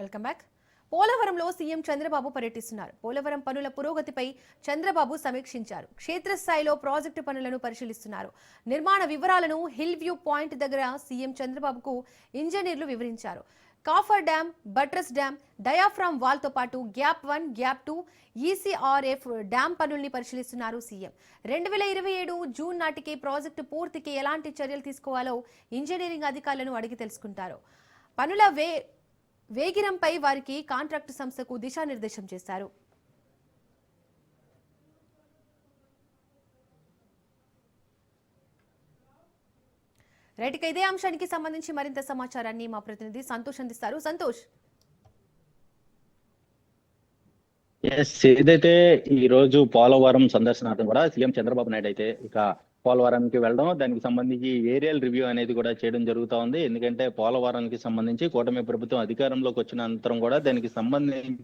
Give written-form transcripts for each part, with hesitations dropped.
Welcome back. పోలవరంలో CM Chandrababu పర్యటిస్తున్నారు. పోలవరం పనుల పురోగతిపై చంద్రబాబు సమీక్షించారు. క్షేత్రస్థాయిలో ప్రాజెక్టు పనులను పరిశీలిస్తున్నారు. నిర్మాణ వివరాలను హిల్ వ్యూ పాయింట్ దగ్గర సీఎం చంద్రబాబుకు ఇంజనీర్లు వివరించారు. Coffer dam, buttress dam, diaphragm wall తో పాటు గ్యాప్ 1, గ్యాప్ 2, ఈసీఆర్ఎఫ్ డ్యామ్ పనుల్ని పరిశీలిస్తున్నారు సీఎం. 2027 జూన్ నాటికి ప్రాజెక్టు పూర్తికి ఎలాంటి చర్యలు తీసుకోవాలో ఇంజనీరింగ్ అధికారులను అడిగి తెలుసుకుంటారు. పనుల వేగిరంపై వారికి కాంట్రాక్టు సంస్థకు దిశానిర్దేశం చేశారు. రైట్, ఇదే అంశానికి సంబంధించి మరింత సమాచారాన్ని మా ప్రతినిధి సంతోష్ అందిస్తారు. సంతోష్, ఏదైతే ఈ రోజు పోలవరం సందర్శనార్థం కూడా సీఎం చంద్రబాబు నాయుడు అయితే ఇక పోలవరానికి వెళ్ళడం, దానికి సంబంధించి ఏరియల్ రివ్యూ అనేది కూడా చేయడం జరుగుతూ ఉంది. ఎందుకంటే పోలవరానికి సంబంధించి కూటమి ప్రభుత్వం అధికారంలోకి వచ్చిన అనంతరం కూడా దానికి సంబంధించి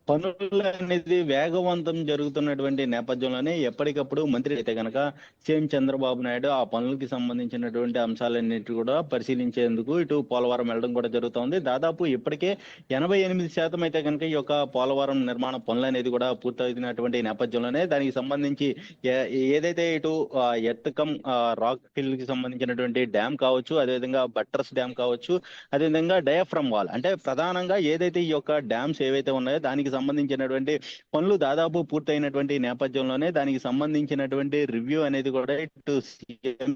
పనులు అనేది వేగవంతం జరుగుతున్నటువంటి నేపథ్యంలోనే ఎప్పటికప్పుడు మంత్రి అయితే కనుక సీఎం చంద్రబాబు నాయుడు ఆ పనులకి సంబంధించినటువంటి అంశాలన్నిటి కూడా పరిశీలించేందుకు ఇటు పోలవరం వెళ్ళడం కూడా జరుగుతోంది. దాదాపు ఇప్పటికే 88% అయితే కనుక ఈ యొక్క పోలవరం నిర్మాణ పనులు అనేది కూడా పూర్తయినటువంటి నేపథ్యంలోనే దానికి సంబంధించి ఏదైతే ఇటు ఎత్తకం రాక్ హిల్ కి సంబంధించినటువంటి డ్యామ్ కావచ్చు, అదేవిధంగా బట్రస్ డ్యామ్ కావచ్చు, అదేవిధంగా డయాఫ్రమ్ వాల్, అంటే ప్రధానంగా ఏదైతే ఈ యొక్క డ్యామ్స్ ఏవైతే ఉన్నాయో దానికి సంబంధించినటువంటి పనులు దాదాపు పూర్తయినటువంటి నేపథ్యంలోనే దానికి సంబంధించినటువంటి రివ్యూ అనేది కూడా ఇటు సీఎం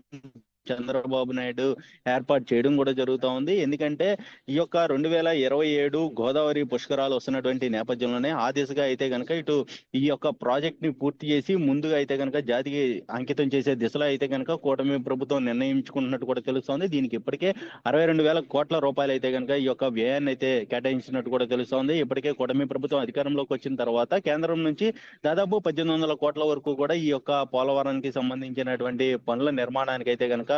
చంద్రబాబు నాయుడు ఏర్పాటు చేయడం కూడా జరుగుతూ ఉంది. ఎందుకంటే ఈ యొక్క 2027 గోదావరి పుష్కరాలు వస్తున్నటువంటి నేపథ్యంలోనే ఆ దిశగా అయితే కనుక ఇటు ఈ యొక్క ప్రాజెక్ట్ ని పూర్తి చేసి ముందుగా అయితే కనుక జాతికి అంకితం చేసే దిశలో అయితే కనుక కూటమి ప్రభుత్వం నిర్ణయించుకున్నట్టు కూడా తెలుస్తోంది. దీనికి ఇప్పటికే 62,000 కోట్ల రూపాయలు అయితే కనుక ఈ యొక్క వ్యయాన్ని అయితే కేటాయించినట్టు కూడా తెలుస్తోంది. ఇప్పటికే కూటమి ప్రభుత్వం అధికారంలోకి వచ్చిన తర్వాత కేంద్రం నుంచి దాదాపు 1800 కోట్ల వరకు కూడా ఈ యొక్క పోలవరానికి సంబంధించినటువంటి పనుల నిర్మాణానికి అయితే కనుక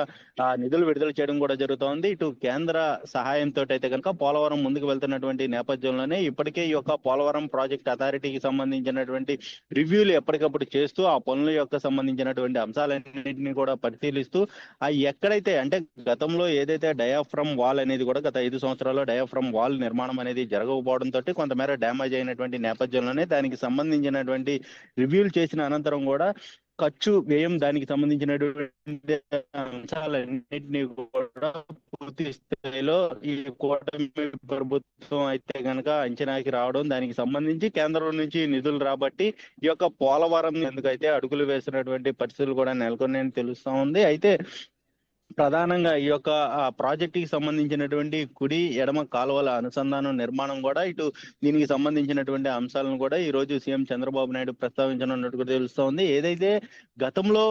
నిధులు విడుదల చేయడం కూడా జరుగుతోంది. ఇటు కేంద్ర సహాయంతో అయితే కనుక పోలవరం ముందుకు వెళ్తున్నటువంటి నేపథ్యంలోనే ఇప్పటికే ఈ యొక్క పోలవరం ప్రాజెక్ట్ అథారిటీకి సంబంధించినటువంటి రివ్యూలు ఎప్పటికప్పుడు చేస్తూ ఆ పనుల యొక్క సంబంధించినటువంటి అంశాలన్నింటినీ కూడా పరిశీలిస్తూ ఎక్కడైతే అంటే గతంలో ఏదైతే డయాఫ్రమ్ వాల్ అనేది కూడా గత 5 సంవత్సరాల్లో డయాఫ్రమ్ వాల్ నిర్మాణం అనేది జరగకపోవడంతో కొంతమేర డ్యామేజ్ అయినటువంటి నేపథ్యంలోనే దానికి సంబంధించినటువంటి రివ్యూలు చేసిన అనంతరం కూడా ఖర్చు వ్యయం దానికి సంబంధించినటువంటి అంశాలన్నింటినీ కూడా పూర్తి స్థాయిలో ఈ కూటమి ప్రభుత్వం అయితే కనుక అంచనాకి రావడం, దానికి సంబంధించి కేంద్రం నుంచి నిధులు రాబట్టి ఈ యొక్క పోలవరం ఎందుకైతే అడుగులు వేసినటువంటి పరిస్థితులు కూడా నెలకొన్నాయని తెలుస్తా ఉంది. అయితే ప్రధానంగా ఈ యొక్క ప్రాజెక్ట్ కి సంబంధించినటువంటి కుడి ఎడమ కాలువల అనుసంధానం నిర్మాణం కూడా ఇటు దీనికి సంబంధించినటువంటి అంశాలను కూడా ఈ రోజు సీఎం చంద్రబాబు నాయుడు ప్రస్తావించనున్నట్టు కూడా తెలుస్తోంది. ఏదైతే గతంలో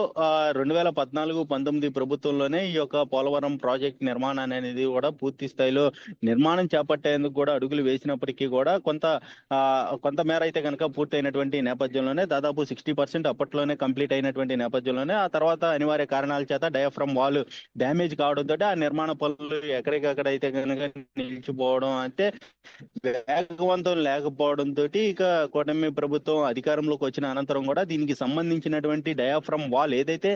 2014-19 ప్రభుత్వంలోనే ఈ యొక్క పోలవరం ప్రాజెక్ట్ నిర్మాణాన్ని అనేది కూడా పూర్తి స్థాయిలో నిర్మాణం చేపట్టేందుకు కూడా అడుగులు వేసినప్పటికీ కూడా కొంతమేర అయితే కనుక పూర్తయినటువంటి నేపథ్యంలోనే దాదాపు 60% అప్పట్లోనే కంప్లీట్ అయినటువంటి నేపథ్యంలోనే ఆ తర్వాత అనివార్య కారణాల చేత డయాఫ్రమ్ వాల్ డ్యామేజ్ కావడంతో ఆ నిర్మాణ పనులు ఎక్కడికక్కడ అయితే కనుక నిలిచిపోవడం, అంటే వేగవంతం లేకపోవడంతో ఇక కూటమి ప్రభుత్వం అధికారంలోకి వచ్చిన అనంతరం కూడా దీనికి సంబంధించినటువంటి డయాఫ్రమ్ వాల్ ఏదైతే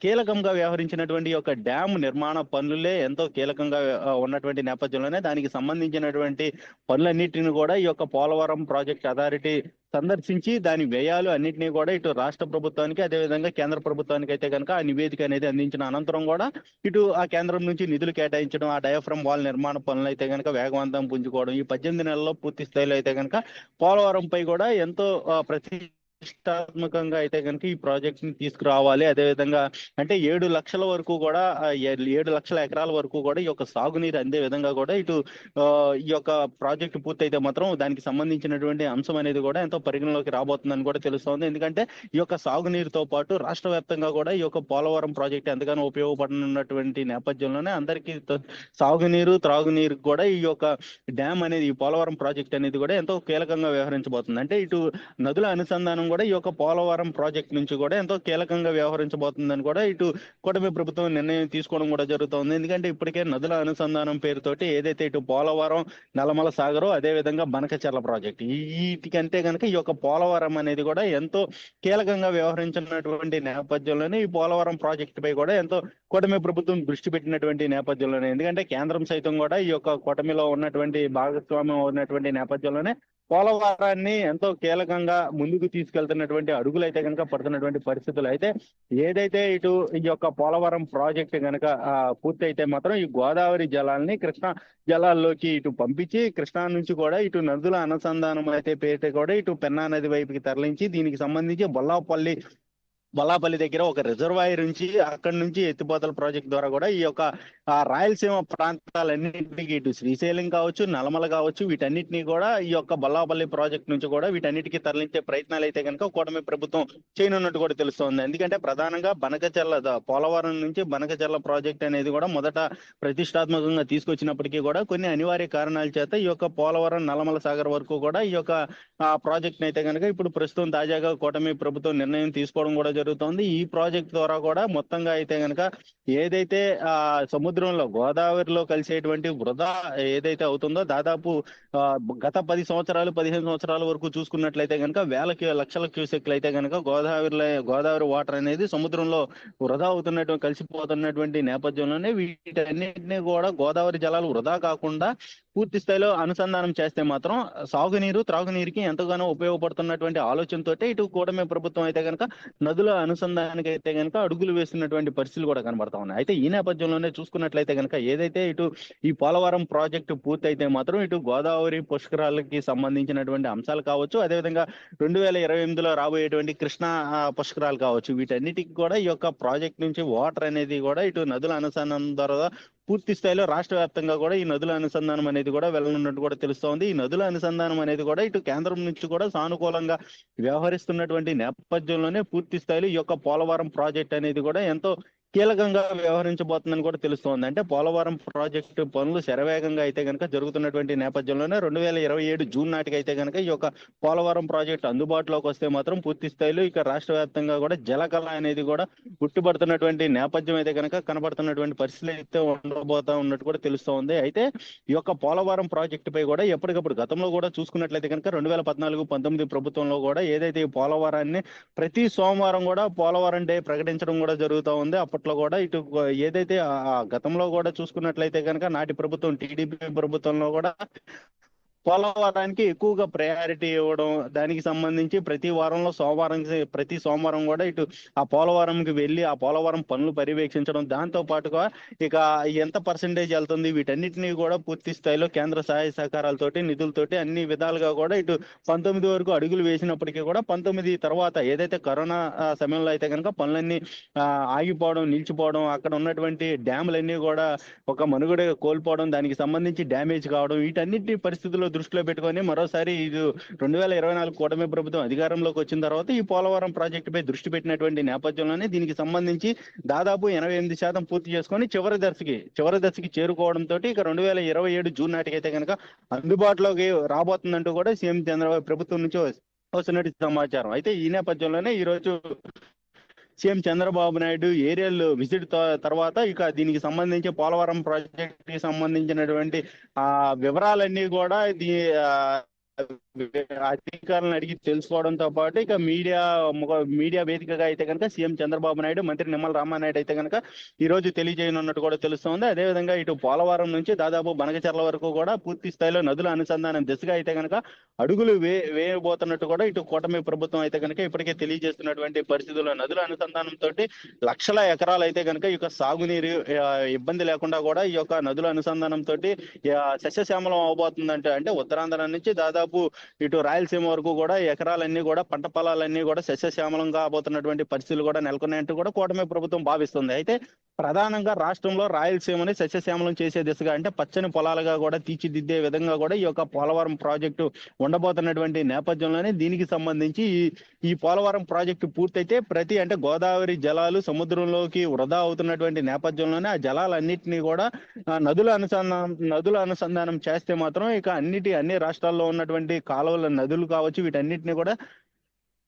కీలకంగా వ్యవహరించినటువంటి యొక్క డ్యామ్ నిర్మాణ పనులే ఎంతో కీలకంగా ఉన్నటువంటి నేపథ్యంలోనే దానికి సంబంధించినటువంటి పనులన్నిటిని కూడా ఈ యొక్క పోలవరం ప్రాజెక్ట్ అథారిటీ సందర్శించి దాని వ్యయాలు అన్నింటినీ కూడా ఇటు రాష్ట్ర ప్రభుత్వానికి అదేవిధంగా కేంద్ర ప్రభుత్వానికి అయితే కనుక ఆ నివేదిక అనేది అందించిన అనంతరం కూడా ఇటు ఆ కేంద్రం నుంచి నిధులు కేటాయించడం, ఆ డయాఫ్రమ్ వాల్ నిర్మాణ పనులు అయితే కనుక వేగవంతం పుంజుకోవడం, ఈ 18 నెలల్లో పూర్తి స్థాయిలో అయితే కనుక పోలవరంపై కూడా ఎంతో ప్రతిష్టాత్మకంగా అయితే కనుక ఈ ప్రాజెక్ట్ ని తీసుకురావాలి. అదేవిధంగా అంటే 7 లక్షల వరకు కూడా 7 లక్షల ఎకరాల వరకు కూడా ఈ యొక్క సాగునీరు అందే విధంగా కూడా ఇటు ఈ యొక్క ప్రాజెక్టు పూర్తయితే మాత్రం దానికి సంబంధించినటువంటి అంశం అనేది కూడా ఎంతో పరిగణలోకి రాబోతుందని కూడా తెలుస్తోంది. ఎందుకంటే ఈ యొక్క సాగునీరుతో పాటు రాష్ట్ర వ్యాప్తంగా కూడా ఈ యొక్క పోలవరం ప్రాజెక్ట్ ఎంతగానో ఉపయోగపడనున్నటువంటి నేపథ్యంలోనే అందరికీ సాగునీరు త్రాగునీరు కూడా ఈ యొక్క డ్యామ్ అనేది, ఈ పోలవరం ప్రాజెక్ట్ అనేది కూడా ఎంతో కీలకంగా వ్యవహరించబోతుంది. అంటే ఇటు నదుల అనుసంధానం కూడా ఈ యొక్క పోలవరం ప్రాజెక్ట్ నుంచి కూడా ఎంతో కీలకంగా వ్యవహరించబోతుందని కూడా ఇటు కూటమి ప్రభుత్వం నిర్ణయం తీసుకోవడం కూడా జరుగుతుంది. ఎందుకంటే ఇప్పటికే నదుల అనుసంధానం పేరుతోటి ఏదైతే ఇటు పోలవరం, నల్లమల సాగరు, అదే విధంగా బనకచెర్ల ప్రాజెక్ట్ వీటికంటే కనుక ఈ యొక్క పోలవరం అనేది కూడా ఎంతో కీలకంగా వ్యవహరించినటువంటి నేపథ్యంలోనే ఈ పోలవరం ప్రాజెక్టు పై కూడా ఎంతో కూటమి ప్రభుత్వం దృష్టి పెట్టినటువంటి నేపథ్యంలోనే, ఎందుకంటే కేంద్రం సైతం కూడా ఈ యొక్క కూటమిలో ఉన్నటువంటి భాగస్వామ్యం ఉన్నటువంటి నేపథ్యంలోనే పోలవరాన్ని ఎంతో కీలకంగా ముందుకు తీసుకెళ్తున్నటువంటి అడుగులు అయితే కనుక పడుతున్నటువంటి పరిస్థితులు. అయితే ఏదైతే ఇటు ఈ యొక్క పోలవరం ప్రాజెక్ట్ కనుక పూర్తి అయితే మాత్రం ఈ గోదావరి జలాల్ని కృష్ణా జలాల్లోకి ఇటు పంపించి కృష్ణా నుంచి కూడా ఇటు నదుల అనుసంధానం అయితే పేరిట కూడా ఇటు పెన్నా నది వైపుకి తరలించి దీనికి సంబంధించి బొల్లాపల్లి దగ్గర ఒక రిజర్వాయర్ నుంచి అక్కడి నుంచి ఎత్తిపోతల ప్రాజెక్ట్ ద్వారా కూడా ఈ యొక్క రాయలసీమ ప్రాంతాలన్నింటికి ఇటు శ్రీశైలం కావచ్చు, నల్లమల కావచ్చు, వీటన్నిటిని కూడా ఈ యొక్క బొల్లాపల్లి ప్రాజెక్ట్ నుంచి కూడా వీటన్నిటికీ తరలించే ప్రయత్నాలు అయితే కనుక కూటమి ప్రభుత్వం చేయనున్నట్టు కూడా తెలుస్తోంది. ఎందుకంటే ప్రధానంగా పోలవరం నుంచి బనకచెర్ల ప్రాజెక్ట్ అనేది కూడా మొదట ప్రతిష్టాత్మకంగా తీసుకొచ్చినప్పటికీ కూడా కొన్ని అనివార్య కారణాల చేత ఈ యొక్క పోలవరం, నల్లమల సాగర్ వరకు కూడా ఈ యొక్క ప్రాజెక్ట్ అయితే కనుక ఇప్పుడు ప్రస్తుతం తాజాగా కూటమి ప్రభుత్వం నిర్ణయం తీసుకోవడం కూడా జరుగుతోంది. ఈ ప్రాజెక్ట్ ద్వారా కూడా మొత్తంగా అయితే కనుక ఏదైతే సముద్రంలో గోదావరిలో కలిసేటువంటి వృధా ఏదైతే అవుతుందో దాదాపు గత 10 సంవత్సరాలు 15 సంవత్సరాల వరకు చూసుకున్నట్లయితే కనుక లక్షల క్యూసెక్లు అయితే కనుక గోదావరి వాటర్ అనేది సముద్రంలో వృధా అవుతున్నటువంటి కలిసిపోతున్నటువంటి నేపథ్యంలోనే వీటన్నిటిని కూడా గోదావరి జలాలు వృధా కాకుండా పూర్తి స్థాయిలో అనుసంధానం చేస్తే మాత్రం సాగునీరు, త్రాగునీరుకి ఎంతగానో ఉపయోగపడుతున్నటువంటి ఆలోచనతో ఇటు కూటమి ప్రభుత్వం అయితే కనుక నదుల అనుసంధానానికి అయితే కనుక అడుగులు వేస్తున్నటువంటి పరిస్థితులు కూడా కనబడతా ఉన్నాయి. అయితే ఈ నేపథ్యంలోనే చూసుకున్నట్లయితే కనుక ఏదైతే ఇటు ఈ పోలవరం ప్రాజెక్టు పూర్తి అయితే మాత్రం ఇటు గోదావరి పుష్కరాలకి సంబంధించినటువంటి అంశాలు కావచ్చు, అదేవిధంగా 2028లో రాబోయేటువంటి కృష్ణా పుష్కరాలు కావచ్చు, వీటన్నిటికి కూడా ఈ యొక్క ప్రాజెక్ట్ నుంచి వాటర్ అనేది కూడా ఇటు నదుల అనుసంధానం ద్వారా పూర్తి స్థాయిలో రాష్ట్ర వ్యాప్తంగా కూడా ఈ నదుల అనుసంధానం అనేది కూడా వెళ్ళనున్నట్టు కూడా తెలుస్తోంది. ఈ నదుల అనుసంధానం అనేది కూడా ఇటు కేంద్రం నుంచి కూడా సానుకూలంగా వ్యవహరిస్తున్నటువంటి నేపథ్యంలోనే పూర్తి స్థాయిలో ఈ యొక్క పోలవరం ప్రాజెక్ట్ అనేది కూడా ఎంతో కీలకంగా వ్యవహరించబోతుందని కూడా తెలుస్తోంది. అంటే పోలవరం ప్రాజెక్టు పనులు శరవేగంగా అయితే కనుక జరుగుతున్నటువంటి నేపథ్యంలోనే 2027 జూన్ నాటికి అయితే కనుక ఈ యొక్క పోలవరం ప్రాజెక్టు అందుబాటులోకి వస్తే మాత్రం పూర్తి స్థాయిలో ఇక రాష్ట్ర వ్యాప్తంగా కూడా జలకళ అనేది కూడా ఉట్టిపడుతున్నటువంటి నేపథ్యం అయితే కనుక కనబడుతున్నటువంటి పరిస్థితులు అయితే ఉండబోతా ఉన్నట్టు కూడా తెలుస్తోంది. అయితే ఈ యొక్క పోలవరం ప్రాజెక్టు పై కూడా ఎప్పటికప్పుడు గతంలో కూడా చూసుకున్నట్లయితే కనుక 2014-19 ప్రభుత్వంలో కూడా ఏదైతే ఈ పోలవరాన్ని ప్రతి సోమవారం కూడా పోలవరం డే ప్రకటించడం కూడా జరుగుతూ ఉంది. అప్పట్లో కూడా ఇటు ఏదైతే గతంలో కూడా చూసుకున్నట్లయితే కనుక నాటి ప్రభుత్వం టీడీపీ ప్రభుత్వంలో కూడా పోలవరానికి ఎక్కువగా ప్రయారిటీ ఇవ్వడం, దానికి సంబంధించి ప్రతి సోమవారం కూడా ఇటు ఆ పోలవరంకి వెళ్ళి ఆ పోలవరం పనులు పర్యవేక్షించడం, దాంతో పాటుగా ఇక ఎంత పర్సెంటేజ్ వెళ్తుంది వీటన్నిటినీ కూడా పూర్తి స్థాయిలో కేంద్ర సహాయ సహకారాలతోటి నిధులతోటి అన్ని విధాలుగా కూడా ఇటు 19 వరకు అడుగులు వేసినప్పటికీ కూడా 19 తర్వాత ఏదైతే కరోనా సమయంలో అయితే కనుక పనులన్నీ ఆగిపోవడం, నిలిచిపోవడం, అక్కడ ఉన్నటువంటి డ్యాములన్నీ కూడా ఒక మనుగడ కోల్పోవడం, దానికి సంబంధించి డ్యామేజ్ కావడం, వీటన్నిటి పరిస్థితుల్లో దృష్టిలో పెట్టుకొని మరోసారి ఇది 2024 కూటమి ప్రభుత్వం అధికారంలోకి వచ్చిన తర్వాత ఈ పోలవరం ప్రాజెక్టుపై దృష్టి పెట్టినటువంటి నేపథ్యంలోనే దీనికి సంబంధించి దాదాపు 88% పూర్తి చేసుకొని చివరి దశకి చేరుకోవడంతో ఇక 2027 జూన్ నాటికైతే కనుక అందుబాటులోకి రాబోతుందంటూ కూడా సీఎం చంద్రబాబు ప్రభుత్వం నుంచి వస్తున్నట్టు సమాచారం. అయితే ఈ నేపథ్యంలోనే ఈ రోజు CM Chandrababu Naidu aerial visit తర్వాత ఇక దీనికి సంబంధించి పోలవరం ప్రాజెక్ట్ కి సంబంధించినటువంటి వివరాలన్నీ కూడా అధికారులను అడిగి తెలుసుకోవడంతో పాటు ఇక మీడియా వేదికగా అయితే కనుక సీఎం చంద్రబాబు నాయుడు, మంత్రి నిమ్మల రామానాయుడు అయితే కనుక ఈ రోజు తెలియజేయనున్నట్టు కూడా తెలుస్తోంది. అదేవిధంగా ఇటు పోలవరం నుంచి దాదాపు బనకచెర్ల వరకు కూడా పూర్తి స్థాయిలో నదుల అనుసంధానం దిశగా అయితే కనుక అడుగులు వేయబోతున్నట్టు కూడా ఇటు కూటమి ప్రభుత్వం అయితే కనుక ఇప్పటికే తెలియజేస్తున్నటువంటి పరిస్థితుల్లో నదుల అనుసంధానంతో లక్షల ఎకరాలు అయితే కనుక ఈ యొక్క సాగునీరు ఇబ్బంది లేకుండా కూడా ఈ యొక్క నదుల అనుసంధానంతో సస్యశ్యామలం అవబోతుందంటే, అంటే ఉత్తరాంధ్ర నుంచి దాదాపు ఇటు రాయలసీమ వరకు కూడా ఎకరాలన్నీ కూడా పంట పొలాలన్నీ కూడా సస్యశ్యామలం కాబోతున్నటువంటి పరిస్థితులు కూడా నెలకొన్నాయంటూ కూడా కూటమి ప్రభుత్వం భావిస్తుంది. అయితే ప్రధానంగా రాష్ట్రంలో రాయలసీమని సస్యశ్యామలం చేసే దిశగా, అంటే పచ్చని పొలాలుగా కూడా తీర్చిదిద్దే విధంగా కూడా ఈ యొక్క పోలవరం ప్రాజెక్టు ఉండబోతున్నటువంటి నేపథ్యంలోనే దీనికి సంబంధించి ఈ పోలవరం ప్రాజెక్టు పూర్తయితే అంటే గోదావరి జలాలు సముద్రంలోకి వృధా అవుతున్నటువంటి నేపథ్యంలోనే ఆ జలాలన్నింటినీ కూడా నదుల అనుసంధానం చేస్తే మాత్రం ఇక అన్ని రాష్ట్రాల్లో ఉన్నటువంటి కాలువల నదులు కావచ్చు వీటన్నిటిని కూడా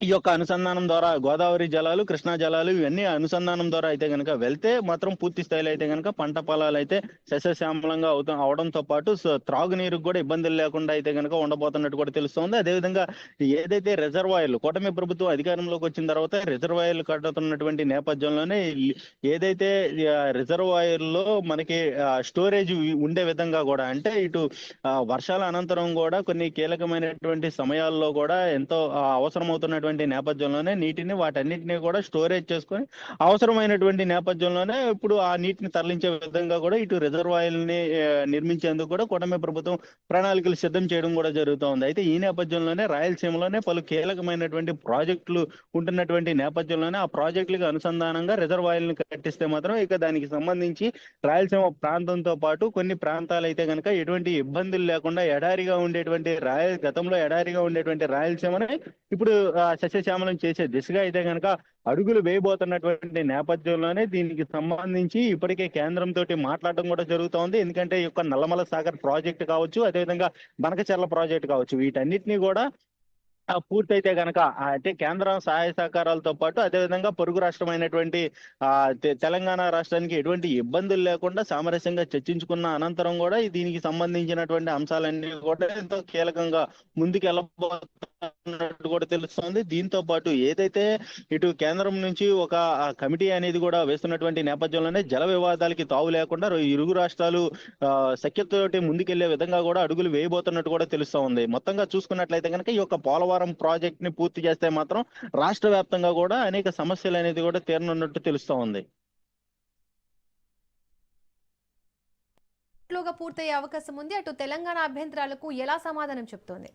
ఈ యొక్క అనుసంధానం ద్వారా గోదావరి జలాలు, కృష్ణా జలాలు ఇవన్నీ అనుసంధానం ద్వారా అయితే కనుక వెళ్తే మాత్రం పూర్తి స్థాయిలో అయితే కనుక పంట పొలాలు అయితే సస్యశ్యామలంగా అవడంతో పాటు త్రాగునీరుకు కూడా ఇబ్బందులు లేకుండా అయితే కనుక ఉండబోతున్నట్టు కూడా తెలుస్తోంది. అదేవిధంగా ఏదైతే రిజర్వాయర్లు కూటమి ప్రభుత్వం అధికారంలోకి వచ్చిన తర్వాత రిజర్వాయర్లు కట్టుతున్నటువంటి నేపథ్యంలోనే ఏదైతే రిజర్వాయర్లో మనకి స్టోరేజ్ ఉండే విధంగా కూడా అంటే ఇటు వర్షాల అనంతరం కూడా కొన్ని కీలకమైనటువంటి సమయాల్లో కూడా ఎంతో అవసరమవుతున్నటువంటి నేపథ్యంలోనే నీటిని వాటన్నిటిని కూడా స్టోరేజ్ చేసుకొని అవసరమైనటువంటి నేపథ్యంలోనే ఇప్పుడు ఆ నీటిని తరలించే విధంగా కూడా ఇటు రిజర్వాయర్ని నిర్మించేందుకు కూడా కూటమి ప్రభుత్వం ప్రణాళికలు సిద్ధం చేయడం కూడా జరుగుతోంది. అయితే ఈ నేపథ్యంలోనే రాయలసీమలోనే పలు కీలకమైనటువంటి ప్రాజెక్టులు ఉంటున్నటువంటి నేపథ్యంలోనే ఆ ప్రాజెక్టులకు అనుసంధానంగా రిజర్వాయర్లను కట్టిస్తే మాత్రం ఇక దానికి సంబంధించి రాయలసీమ ప్రాంతంతో పాటు కొన్ని ప్రాంతాలు అయితే కనుక ఎటువంటి ఇబ్బందులు లేకుండా గతంలో ఎడారిగా ఉండేటువంటి రాయలసీమని ఇప్పుడు సస్యశ్యామలం చేసే దిశగా అయితే కనుక అడుగులు వేయబోతున్నటువంటి నేపథ్యంలోనే దీనికి సంబంధించి ఇప్పటికే కేంద్రం తోటి మాట్లాడడం కూడా జరుగుతోంది. ఎందుకంటే ఈ యొక్క నల్లమల సాగర్ ప్రాజెక్టు కావచ్చు, అదేవిధంగా బనకచెర్ల ప్రాజెక్టు కావచ్చు, వీటన్నిటినీ కూడా పూర్తయితే కనుక అంటే కేంద్రం సహాయ సహకారాలతో పాటు అదేవిధంగా పొరుగు రాష్ట్రమైనటువంటి తెలంగాణ రాష్ట్రానికి ఎటువంటి ఇబ్బందులు లేకుండా సామరస్యంగా చర్చించుకున్న అనంతరం కూడా దీనికి సంబంధించినటువంటి అంశాలన్నీ కూడా ఎంతో కీలకంగా ముందుకు వెళ్ళబోతున్నట్టు కూడా తెలుస్తోంది. దీంతో పాటు ఏదైతే ఇటు కేంద్రం నుంచి ఒక కమిటీ అనేది కూడా వేస్తున్నటువంటి నేపథ్యంలోనే జల వివాదాలకి తావు లేకుండా ఇరుగు రాష్ట్రాలు సఖ్యతతోటి ముందుకెళ్లే విధంగా కూడా అడుగులు వేయబోతున్నట్టు కూడా తెలుస్తా ఉంది. మొత్తంగా చూసుకున్నట్లయితే కనుక ఈ యొక్క పోలవరం ప్రాజెక్ట్ ని పూర్తి చేస్తే మాత్రం రాష్ట్ర వ్యాప్తంగా కూడా అనేక సమస్యలు అనేది కూడా తీరనున్నట్టు తెలుస్తా ఉంది. పూర్తయ్యే అవకాశం ఉంది. అటు తెలంగాణ అభ్యంతరాలకు ఎలా సమాధానం చెప్తోంది?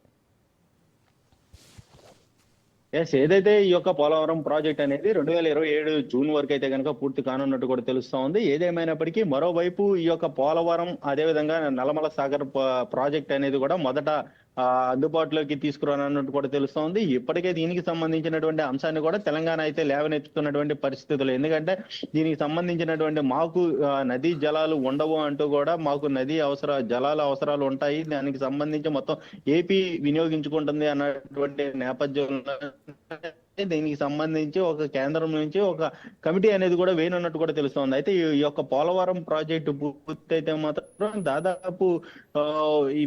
ఏదైతే ఈ యొక్క పోలవరం ప్రాజెక్ట్ అనేది 2027 జూన్ వరకు అయితే కనుక పూర్తి కానున్నట్టు కూడా తెలుస్తా ఉంది. ఏదేమైనప్పటికీ మరోవైపు ఈ యొక్క పోలవరం అదేవిధంగా నల్లమల సాగర్ ప్రాజెక్ట్ అనేది కూడా మొదట అందుబాటులోకి తీసుకురానున్నట్టు కూడా తెలుస్తోంది. ఇప్పటికే దీనికి సంబంధించినటువంటి అంశాన్ని కూడా తెలంగాణ అయితే లేవనెత్తుతున్నటువంటి పరిస్థితులు. ఎందుకంటే దీనికి సంబంధించినటువంటి మాకు నదీ జలాలు ఉండవు అంటూ కూడా మాకు జలాల అవసరాలు ఉంటాయి, దానికి సంబంధించి మొత్తం ఏపీ వినియోగించుకుంటుంది అన్నటువంటి నేపథ్యంలో దీనికి సంబంధించి ఒక కేంద్రం నుంచి ఒక కమిటీ అనేది కూడా వేయనున్నట్టు కూడా తెలుస్తోంది. అయితే ఈ యొక్క పోలవరం ప్రాజెక్టు పూర్తయితే మాత్రం దాదాపు ఈ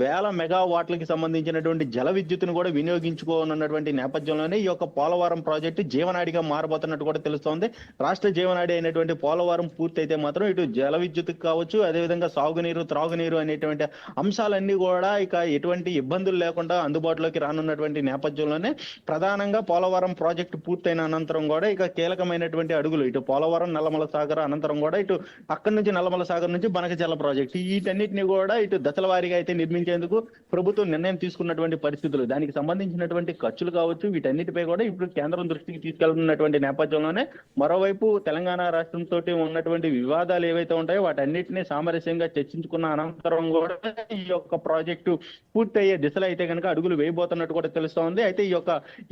వేల మెగావాట్లకి సంబంధించినటువంటి జల విద్యుత్తును కూడా వినియోగించుకోనున్నటువంటి నేపథ్యంలోనే ఈ యొక్క పోలవరం ప్రాజెక్టు జీవనాడిగా మారబోతున్నట్టు కూడా తెలుస్తోంది. రాష్ట్ర జీవనాడి అయినటువంటి పోలవరం పూర్తయితే మాత్రం ఇటు జల విద్యుత్ కావచ్చు, అదేవిధంగా సాగునీరు, త్రాగునీరు అనేటువంటి అంశాలన్నీ కూడా ఇక ఎటువంటి ఇబ్బందులు లేకుండా అందుబాటులోకి రానున్నటువంటి నేపథ్యంలోనే ప్రధానంగా పోలవరం ప్రాజెక్టు పూర్తయిన అనంతరం కూడా ఇక కీలకమైనటువంటి అడుగులు ఇటు పోలవరం, నల్లమల సాగర్ అనంతరం కూడా ఇటు అక్కడి నుంచి నల్లమల సాగర్ నుంచి బనకచెర్ల ప్రాజెక్టు వీటన్నిటిని కూడా ఇటు దశల వారీగా అయితే నిర్మించేందుకు ప్రభుత్వం నిర్ణయం తీసుకున్నటువంటి పరిస్థితులు, దానికి సంబంధించినటువంటి ఖర్చులు కావచ్చు, వీటన్నిటిపై కూడా ఇప్పుడు కేంద్రం దృష్టికి తీసుకెళ్తున్నటువంటి నేపథ్యంలోనే మరోవైపు తెలంగాణ రాష్ట్రంతో ఉన్నటువంటి వివాదాలు ఏవైతే ఉంటాయో వాటన్నిటిని సామరస్యంగా చర్చించుకున్న అనంతరం కూడా ఈ యొక్క ప్రాజెక్టు పూర్తయ్యే దిశలో అయితే కనుక అడుగులు వేయబోతున్నట్టు కూడా తెలుస్తోంది. అయితే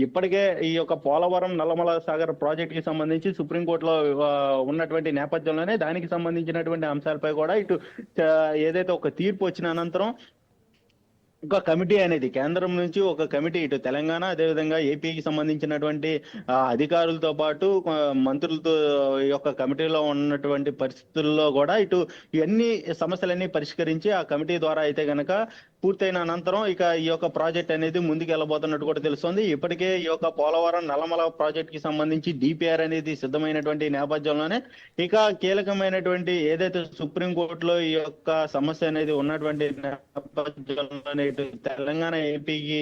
ఇప్పటికే ఈ యొక్క పోలవరం నల్లమల సాగర్ ప్రాజెక్ట్ కి సంబంధించి సుప్రీంకోర్టులో ఉన్నటువంటి నేపథ్యంలోనే దానికి సంబంధించినటువంటి అంశాలపై కూడా ఇటు ఏదైతే ఒక తీర్పు వచ్చిన అనంతరం ఒక కమిటీ అనేది కేంద్రం నుంచి ఒక కమిటీ ఇటు తెలంగాణ అదేవిధంగా ఏపీకి సంబంధించినటువంటి అధికారులతో పాటు మంత్రులతో ఈ యొక్క కమిటీలో ఉన్నటువంటి పరిస్థితుల్లో కూడా ఇటు ఇవన్నీ సమస్యలన్నీ పరిష్కరించి ఆ కమిటీ ద్వారా అయితే గనక పూర్తయిన అనంతరం ఇక ఈ యొక్క ప్రాజెక్ట్ అనేది ముందుకు వెళ్ళబోతున్నట్టు కూడా తెలుస్తోంది. ఇప్పటికే ఈ యొక్క పోలవరం నల్లమల ప్రాజెక్ట్ కి సంబంధించి డిపిఆర్ అనేది సిద్ధమైనటువంటి నేపథ్యంలోనే ఇక కీలకమైనటువంటి ఏదైతే సుప్రీంకోర్టులో ఈ యొక్క సమస్య అనేది ఉన్నటువంటి నేపథ్యంలోనే తెలంగాణ ఏపీకి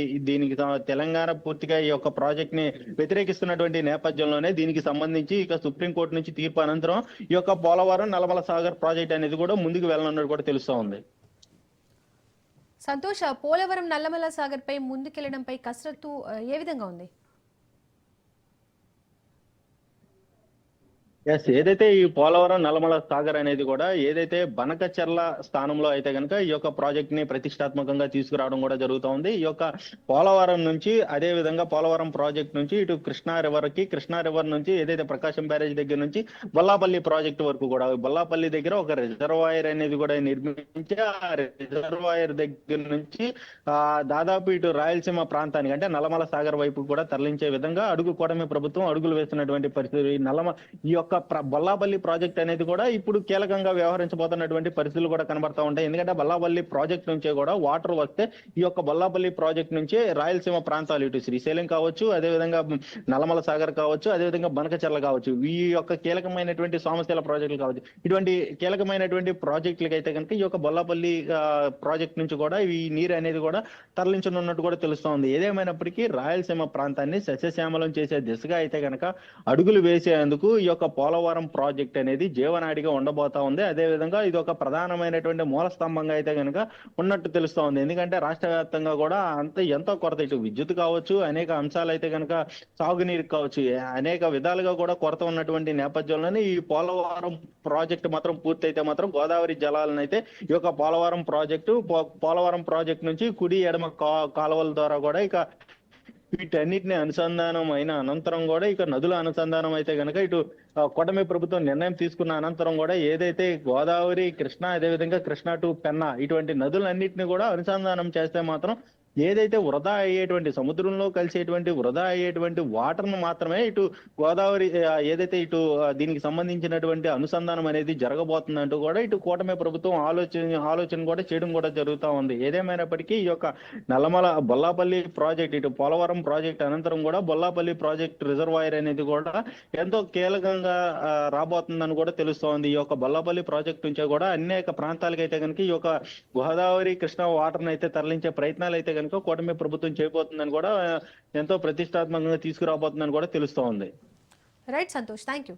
తెలంగాణ పూర్తిగా ఈ యొక్క ప్రాజెక్ట్ ని వ్యతిరేకిస్తున్నటువంటి నేపథ్యంలోనే దీనికి సంబంధించి ఇక సుప్రీంకోర్టు నుంచి తీర్పు అనంతరం ఈ యొక్క పోలవరం నల్లమల సాగర్ ప్రాజెక్ట్ అనేది కూడా ముందుకు వెళ్ళనున్నట్టు కూడా తెలుస్తా ఉంది. సంతోష, పోలవరం నల్లమల సాగర్ పై ముందుకెళ్లడంపై కసరత్తు ఏ విధంగా ఉంది? ఏదైతే ఈ పోలవరం నల్లమల సాగర్ అనేది కూడా ఏదైతే బనకచెర్ల స్థానంలో అయితే కనుక ఈ యొక్క ప్రాజెక్ట్ ని ప్రతిష్టాత్మకంగా తీసుకురావడం కూడా జరుగుతూ ఉంది. ఈ యొక్క పోలవరం నుంచి అదే విధంగా పోలవరం ప్రాజెక్ట్ నుంచి ఇటు కృష్ణా రివర్ నుంచి ఏదైతే ప్రకాశం బ్యారేజ్ దగ్గర నుంచి బొల్లాపల్లి ప్రాజెక్ట్ వరకు కూడా బొల్లాపల్లి దగ్గర ఒక రిజర్వాయర్ అనేది కూడా నిర్మించి ఆ రిజర్వాయర్ దగ్గర నుంచి దాదాపు ఇటు రాయలసీమ ప్రాంతానికి అంటే నల్లమల సాగర్ వైపు కూడా తరలించే విధంగా కూటమి ప్రభుత్వం అడుగులు వేస్తున్నటువంటి పరిస్థితి. ఈ యొక్క బొల్లాపల్లి ప్రాజెక్ట్ అనేది కూడా ఇప్పుడు కీలకంగా వ్యవహరించబోతున్నటువంటి పరిస్థితులు కూడా కనబడతా ఉంటాయి. ఎందుకంటే బొల్లాపల్లి ప్రాజెక్ట్ నుంచే కూడా వాటర్ వస్తే ఈ యొక్క బొల్లాపల్లి ప్రాజెక్ట్ నుంచే రాయలసీమ ప్రాంతాలు ఇటు శ్రీశైలం కావచ్చు, అదేవిధంగా నల్లమల సాగర్ కావచ్చు, అదేవిధంగా బనకచెర్ల కావచ్చు, ఈ యొక్క కీలకమైనటువంటి సోమశిల ప్రాజెక్టులు కావచ్చు, ఇటువంటి కీలకమైనటువంటి ప్రాజెక్టులకి అయితే కనుక ఈ యొక్క బొల్లాపల్లి ప్రాజెక్ట్ నుంచి కూడా ఈ నీరు అనేది కూడా తరలించనున్నట్టు కూడా తెలుస్తోంది. ఏదేమైనప్పటికీ రాయలసీమ ప్రాంతాన్ని సస్యశ్యామలం చేసే దిశగా అయితే కనుక అడుగులు వేసేందుకు ఈ యొక్క పోలవరం ప్రాజెక్ట్ అనేది జీవనాడిగా ఉండబోతా ఉంది. అదే విధంగా ఇది ఒక ప్రధానమైనటువంటి మూల స్తంభంగా అయితే కనుక ఉన్నట్టు తెలుస్తా ఉంది. ఎందుకంటే రాష్ట్ర వ్యాప్తంగా కూడా ఎంతో కొరత, ఇటు విద్యుత్ కావచ్చు, అనేక అంశాలు అయితే కనుక సాగునీరు కావచ్చు, అనేక విధాలుగా కూడా కొరత ఉన్నటువంటి నేపథ్యంలోనే ఈ పోలవరం ప్రాజెక్టు మాత్రం పూర్తయితే మాత్రం గోదావరి జలాలను అయితే ఈ యొక్క పోలవరం ప్రాజెక్టు నుంచి కుడి ఎడమ కాలువల ద్వారా కూడా ఇక వీటన్నిటిని అనుసంధానం అయిన అనంతరం కూడా ఇక నదుల అనుసంధానం అయితే కనుక ఇటు కూటమి ప్రభుత్వం నిర్ణయం తీసుకున్న అనంతరం కూడా ఏదైతే గోదావరి, కృష్ణ, అదేవిధంగా కృష్ణ టు పెన్నా ఇటువంటి నదులన్నింటినీ కూడా అనుసంధానం చేస్తే మాత్రం ఏదైతే వృధా అయ్యేటువంటి సముద్రంలో కలిసేటువంటి వృధా అయ్యేటువంటి వాటర్ ను మాత్రమే ఇటు గోదావరి ఏదైతే ఇటు దీనికి సంబంధించినటువంటి అనుసంధానం అనేది జరగబోతుందంటూ కూడా ఇటు కూటమి ప్రభుత్వం ఆలోచన కూడా చేయడం కూడా జరుగుతూ ఉంది. ఏదేమైనప్పటికీ ఈ యొక్క బొల్లాపల్లి ప్రాజెక్ట్ ఇటు పోలవరం ప్రాజెక్ట్ అనంతరం కూడా బొల్లాపల్లి ప్రాజెక్ట్ రిజర్వాయర్ అనేది కూడా ఎంతో కీలకంగా రాబోతుందని కూడా తెలుస్తోంది. ఈ యొక్క బొల్లాపల్లి ప్రాజెక్ట్ నుంచే కూడా అనేక ప్రాంతాలకైతే కనుక ఈ యొక్క గోదావరి, కృష్ణ వాటర్ అయితే తరలించే ప్రయత్నాలు అయితే కూటమి ప్రభుత్వం చేయబోతుందని కూడా ఎంతో ప్రతిష్టాత్మకంగా తీసుకురాబోతుందని కూడా తెలుస్తోంది. Right Santosh, thank you.